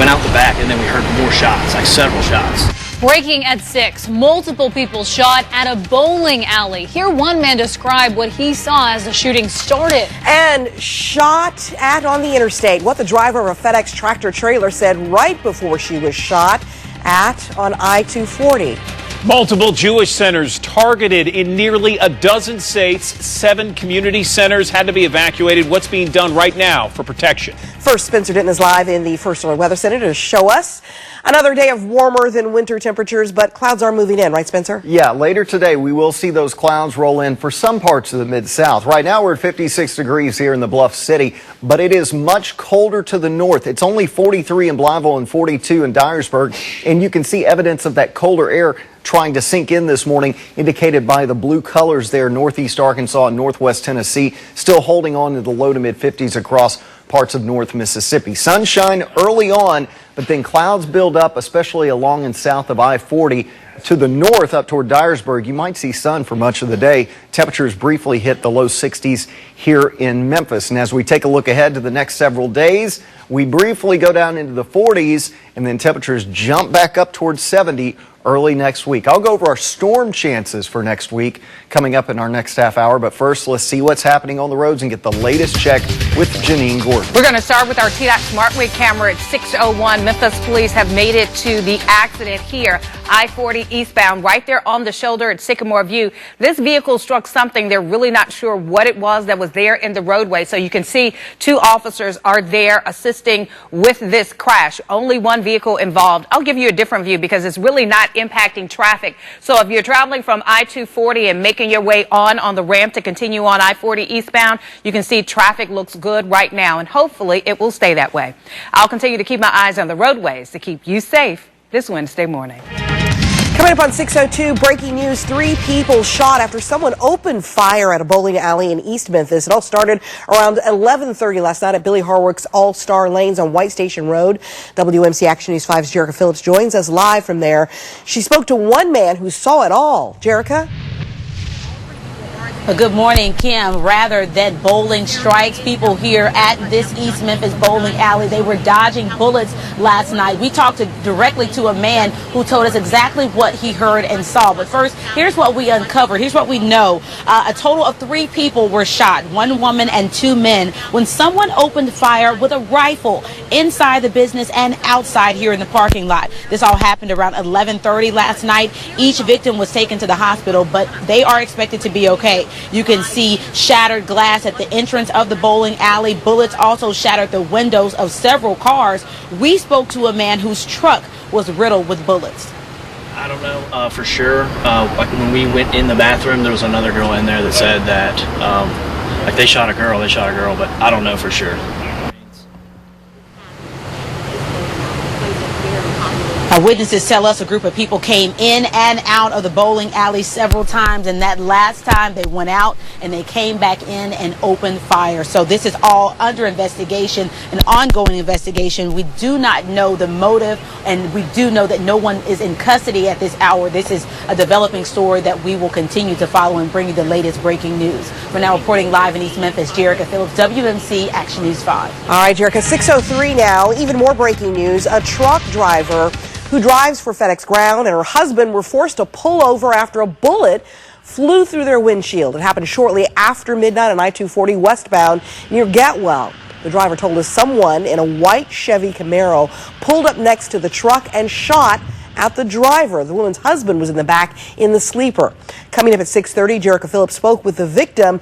went out the back, and then we heard more shots, like several shots. Breaking at 6, multiple people shot at a bowling alley. Here one man described what he saw as the shooting started. And shot at on the interstate. What the driver of a FedEx tractor trailer said right before she was shot at on I-240. Multiple Jewish centers targeted in nearly a dozen states. 7 community centers had to be evacuated. What's being done right now for protection? First, Spencer Denton is live in the First Alert Weather Center to show us another day of warmer than winter temperatures, but clouds are moving in, right, Spencer? Yeah, later today we will see those clouds roll in for some parts of the Mid-South. Right now we're at 56 degrees here in the Bluff City, but it is much colder to the north. It's only 43 in Blytheville and 42 in Dyersburg, and you can see evidence of that colder air trying to sink in this morning, indicated by the blue colors there. Northeast Arkansas and northwest Tennessee still holding on to the low to mid 50s across parts of North Mississippi. Sunshine early on, but then clouds build up, especially along and south of I-40. To the north up toward Dyersburg, you might see sun for much of the day. Temperatures briefly hit the low 60s here in Memphis. And as we take a look ahead to the next several days, we briefly go down into the 40s, and then temperatures jump back up towards 70 early next week. I'll go over our storm chances for next week coming up in our next half hour. But first, let's see what's happening on the roads and get the latest check with Janeen Gordon. We're going to start with our TDOT SmartWay camera at 6:01. Memphis police have made it to the accident here, I-40 eastbound, right there on the shoulder at Sycamore View. This vehicle struck something. They're really not sure what it was that was there in the roadway. So you can see 2 officers are there assisting with this crash. Only 1 vehicle involved. I'll give you a different view because it's really not impacting traffic. So if you're traveling from I-240 and making your way on the ramp to continue on I-40 eastbound, you can see traffic looks good right now, and hopefully it will stay that way. I'll continue to keep my eyes on the roadways to keep you safe this Wednesday morning. Coming up on 6:02, breaking news, 3 people shot after someone opened fire at a bowling alley in East Memphis. It all started around 11:30 last night at Billy Harwick's All-Star Lanes on White Station Road. WMC Action News 5's Jerica Phillips joins us live from there. She spoke to one man who saw it all. Jerica? Good morning, Kim. Rather than bowling strikes, people here at this East Memphis bowling alley, they were dodging bullets last night. We talked directly to a man who told us exactly what he heard and saw. But first, here's what we uncovered. Here's what we know. A total of 3 people were shot, 1 woman and 2 men, when someone opened fire with a rifle inside the business and outside here in the parking lot. This all happened around 11:30 last night. Each victim was taken to the hospital, but they are expected to be okay. You can see shattered glass at the entrance of the bowling alley. Bullets also shattered the windows of several cars. We spoke to a man whose truck was riddled with bullets. I don't know for sure. Like when we went in the bathroom, there was another girl in there that said that like they shot a girl, but I don't know for sure. Witnesses tell us a group of people came in and out of the bowling alley several times, and that last time they went out and they came back in and opened fire. So this is all under investigation, an ongoing investigation. We do not know the motive, and we do know that no one is in custody at this hour. This is a developing story that we will continue to follow and bring you the latest breaking news. We're now reporting live in East Memphis, Jerica Phillips, WMC Action News 5. All right, Jerica, 6:03 now. Even more breaking news. A truck driver who drives for FedEx Ground and her husband were forced to pull over after a bullet flew through their windshield. It happened shortly after midnight on I-240 westbound near Getwell. The driver told us someone in a white Chevy Camaro pulled up next to the truck and shot at the driver. The woman's husband was in the back in the sleeper. Coming up at 6:30, Jerica Phillips spoke with the victim,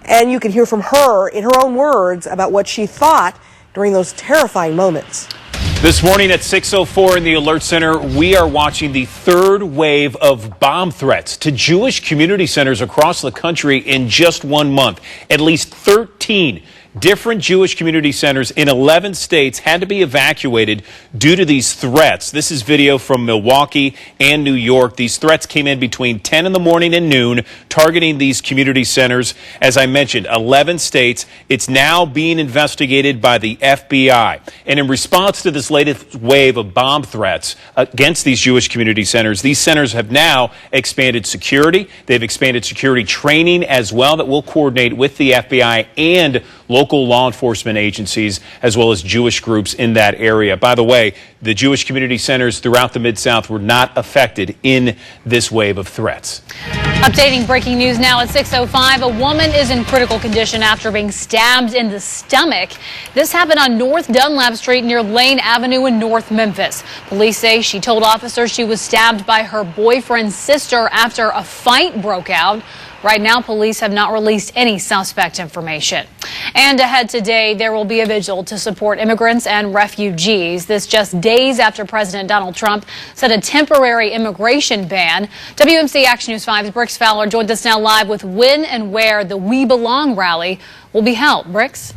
and you can hear from her in her own words about what she thought during those terrifying moments. This morning at 6:04 in the Alert Center, we are watching the 3rd wave of bomb threats to Jewish community centers across the country in just 1 month. At least 13 different Jewish community centers in 11 states had to be evacuated due to these threats. This is video from Milwaukee and New York. These threats came in between 10 in the morning and noon, targeting these community centers. As I mentioned, 11 states. It's now being investigated by the FBI. And in response to this latest wave of bomb threats against these Jewish community centers, these centers have now expanded security. They've expanded security training as well that will coordinate with the FBI and local law enforcement agencies, as well as Jewish groups in that area. By the way, the Jewish community centers throughout the Mid-South were not affected in this wave of threats. Updating breaking news now at 6:05. A woman is in critical condition after being stabbed in the stomach. This happened on North Dunlap Street near Lane Avenue in North Memphis. Police say she told officers she was stabbed by her boyfriend's sister after a fight broke out. Right now, police have not released any suspect information. And ahead today, there will be a vigil to support immigrants and refugees. This just days after President Donald Trump set a temporary immigration ban. WMC Action News 5's Brix Fowler joins us now live with when and where the We Belong rally will be held. Brix?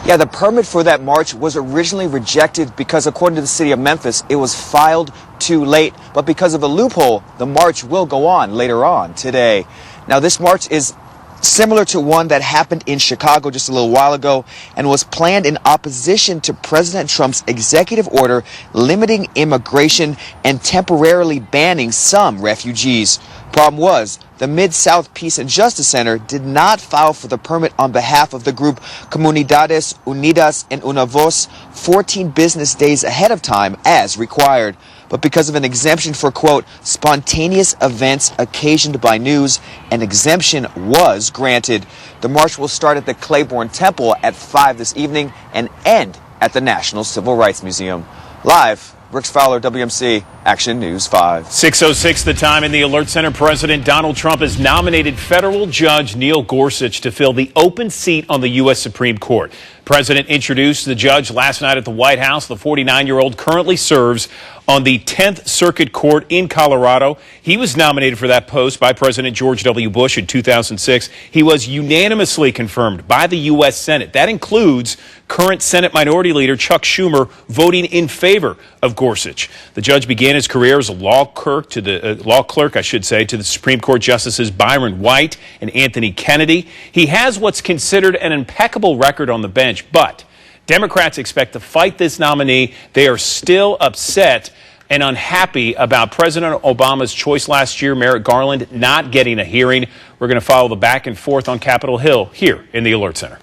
Yeah, the permit for that march was originally rejected because, according to the city of Memphis, it was filed too late. But because of a loophole, the march will go on later on today. Now, this march is similar to one that happened in Chicago just a little while ago and was planned in opposition to President Trump's executive order limiting immigration and temporarily banning some refugees. Problem was, the Mid-South Peace and Justice Center did not file for the permit on behalf of the group Comunidades Unidas en Una Voz 14 business days ahead of time as required. But because of an exemption for, quote, spontaneous events occasioned by news, an exemption was granted. The march will start at the Claiborne Temple at 5 this evening and end at the National Civil Rights Museum. Live, Brix Fowler, WMC, Action News 5. 6:06 the time in the Alert Center. President Donald Trump has nominated federal judge Neil Gorsuch to fill the open seat on the U.S. Supreme Court. President introduced the judge last night at the White House. The 49-year-old currently serves on the 10th Circuit Court in Colorado. He was nominated for that post by President George W. Bush in 2006. He was unanimously confirmed by the U.S. Senate. That includes current Senate Minority Leader Chuck Schumer voting in favor of Gorsuch. The judge began his career as a law clerk to the Supreme Court Justices Byron White and Anthony Kennedy. He has what's considered an impeccable record on the bench, but Democrats expect to fight this nominee. They are still upset and unhappy about President Obama's choice last year, Merrick Garland, not getting a hearing. We're going to follow the back and forth on Capitol Hill here in the Alert Center.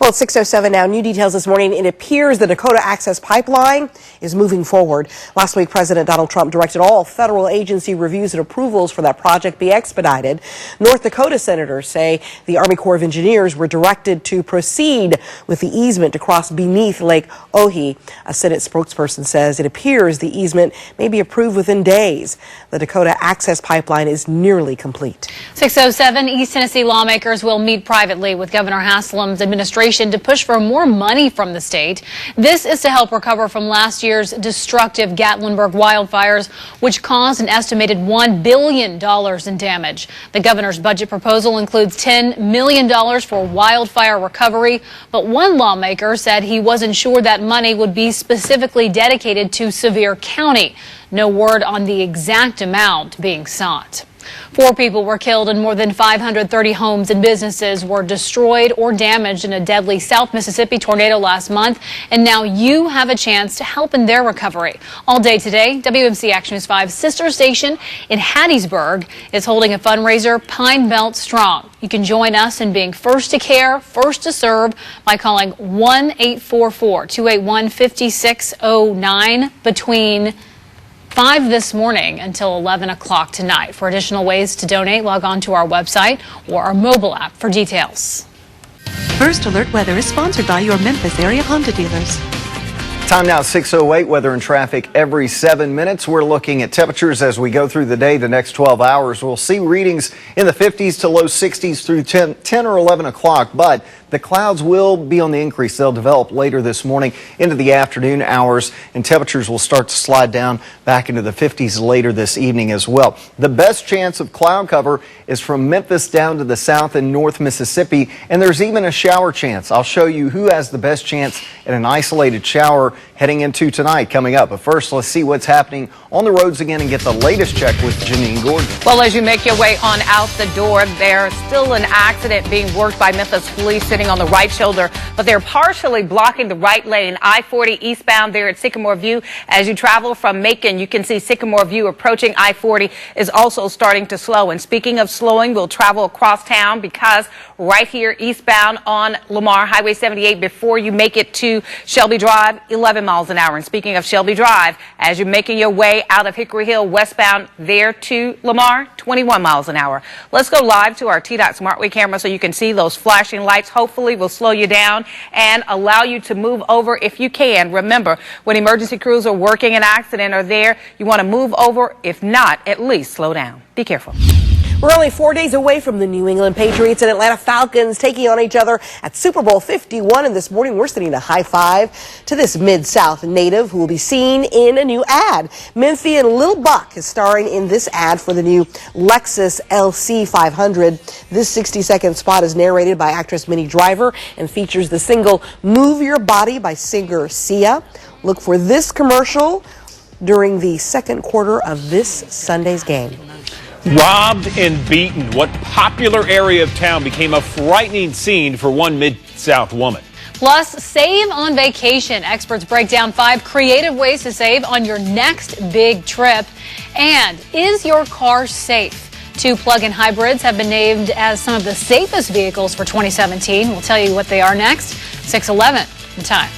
Well, it's 6:07 now. New details this morning. It appears the Dakota Access Pipeline is moving forward. Last week, President Donald Trump directed all federal agency reviews and approvals for that project be expedited. North Dakota senators say the Army Corps of Engineers were directed to proceed with the easement to cross beneath Lake Ohi. A Senate spokesperson says it appears the easement may be approved within days. The Dakota Access Pipeline is nearly complete. 6:07, East Tennessee lawmakers will meet privately with Governor Haslam's administration to push for more money from the state. This is to help recover from last year's destructive Gatlinburg wildfires, which caused an estimated $1 billion in damage. The governor's budget proposal includes $10 million for wildfire recovery, but one lawmaker said he wasn't sure that money would be specifically dedicated to Sevier County. No word on the exact amount being sought. 4 people were killed and more than 530 homes and businesses were destroyed or damaged in a deadly South Mississippi tornado last month. And now you have a chance to help in their recovery. All day today, WMC Action News 5's sister station in Hattiesburg is holding a fundraiser, Pine Belt Strong. You can join us in being first to care, first to serve by calling 1-844-281-5609 between 5 this morning until 11 o'clock tonight. For additional ways to donate, log on to our website or our mobile app for details. First Alert Weather is sponsored by your Memphis area Honda dealers. Time now, 6:08, weather and traffic every 7 minutes. We're looking at temperatures as we go through the day. The next 12 hours, we'll see readings in the 50s to low 60s through 10 or 11 o'clock, but the clouds will be on the increase. They'll develop later this morning into the afternoon hours, and temperatures will start to slide down back into the 50s later this evening as well. The best chance of cloud cover is from Memphis down to the south and north Mississippi, and there's even a shower chance. I'll show you who has the best chance at an isolated shower heading into tonight coming up. But first, let's see what's happening on the roads again and get the latest check with Janeen Gordon. Well, as you make your way on out the door, there's still an accident being worked by Memphis police sitting on the right shoulder, but they're partially blocking the right lane, I-40 eastbound there at Sycamore View. As you travel from Macon, you can see Sycamore View approaching I-40 is also starting to slow. And speaking of slowing, we'll travel across town because right here eastbound on Lamar Highway 78 before you make it to Shelby Drive, 11 miles an hour. And speaking of Shelby Drive, as you're making your way out of Hickory Hill westbound there to Lamar, 21 miles an hour. Let's go live to our T-Dot SmartWay camera so you can see those flashing lights. Hopefully will slow you down and allow you to move over if you can. Remember, when emergency crews are working an accident or there, you want to move over. If not, at least slow down. Be careful. We're only 4 days away from the New England Patriots and Atlanta Falcons taking on each other at Super Bowl 51. And this morning, we're sending a high five to this Mid-South native who will be seen in a new ad. Memphian Lil Buck is starring in this ad for the new Lexus LC 500. This 60-second spot is narrated by actress Minnie Driver and features the single Move Your Body by singer Sia. Look for this commercial during the second quarter of this Sunday's game. Robbed and beaten. What popular area of town became a frightening scene for one Mid-South woman? Plus, save on vacation. Experts break down 5 creative ways to save on your next big trip. And is your car safe? 2 plug-in hybrids have been named as some of the safest vehicles for 2017. We'll tell you what they are next. 6:11, the time.